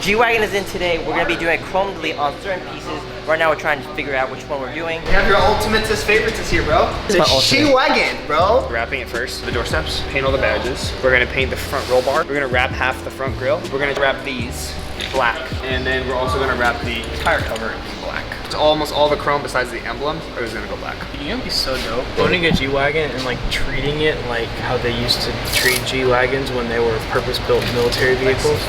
G-Wagon is in today. We're gonna be doing a chrome delete on certain pieces. Right now we're trying to figure out which one we're doing. You have your ultimates favorites is here, bro. The G-Wagon, bro. Wrapping it first, the door steps, paint all the badges. We're gonna paint the front roll bar. We're gonna wrap half the front grille. We're gonna wrap these black. And then we're also gonna wrap the tire cover in black. It's almost all the chrome besides the emblem is gonna go black. You know, it'd be so dope owning a G-Wagon and like treating it like how they used to treat G-Wagons when they were purpose-built military vehicles.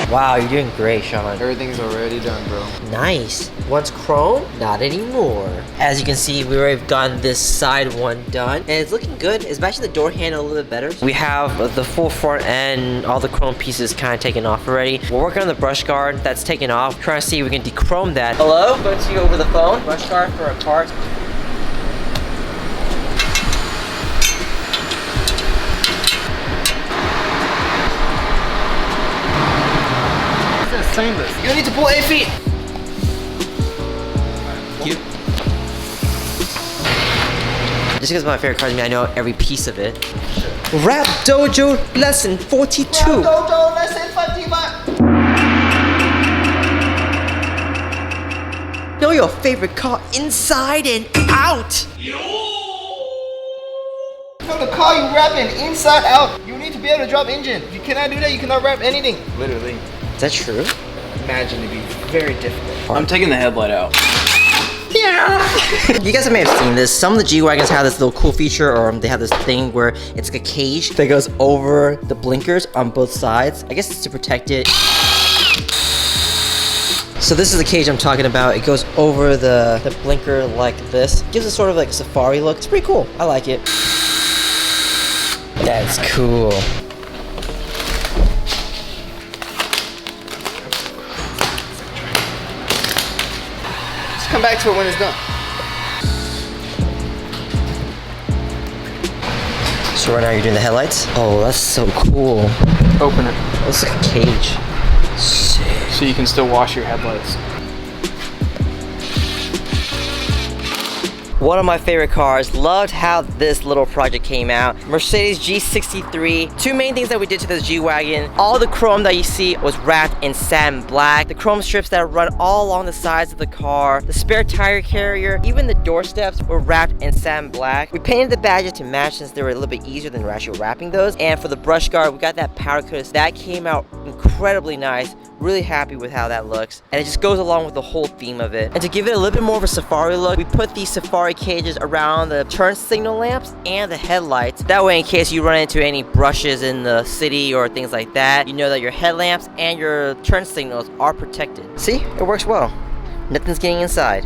Wow, you're doing great, Sean. Everything's already done, bro. Nice. Once chrome, not anymore. As you can see, we already gotten this side one done, and it's looking good. It's actually the door handle a little bit better. We have the full front end, all the chrome pieces kind of taken off already. We're working on the brush guard that's taken off. Trying to see if we can dechrome that. Hello, going to you over the phone. Brush guard for a car. Seamless. You don't need to pull 8 feet. You. Just because my favorite cars, I know every piece of it. Rap Dojo lesson 42. Rap Dojo lesson 41. Know your favorite car inside and out. For the car you wrapping inside out, you need to be able to drop engine. If you cannot do that, you cannot wrap anything. Literally. Is that true? Imagine it'd be very difficult. I'm taking the headlight out. Yeah. You guys may have seen this. Some of the G-Wagons have this little cool feature, or they have this thing where it's like a cage that goes over the blinkers on both sides. I guess it's to protect it. So this is the cage I'm talking about. It goes over the blinker like this. Gives it sort of like a safari look. It's pretty cool. I like it. That's cool. Come back to it when it's done. So right now you're doing the headlights? Oh, that's so cool. Open it. That looks like a cage. Sick. So you can still wash your headlights. One of my favorite cars. Loved how this little project came out. Mercedes G63. Two main things that we did to this G-Wagon. All the chrome that you see was wrapped in satin black. The chrome strips that run all along the sides of the car. The spare tire carrier. Even the door steps were wrapped in satin black. We painted the badges to match since they were a little bit easier than actually wrapping those. And for the brush guard, we got that powder coat. That came out incredibly nice. Really happy with how that looks. And it just goes along with the whole theme of it. And to give it a little bit more of a safari look, we put these safari cages around the turn signal lamps and the headlights. That way, in case you run into any brushes in the city or things like that, you know that your headlamps and your turn signals are protected. See? It works well. Nothing's getting inside.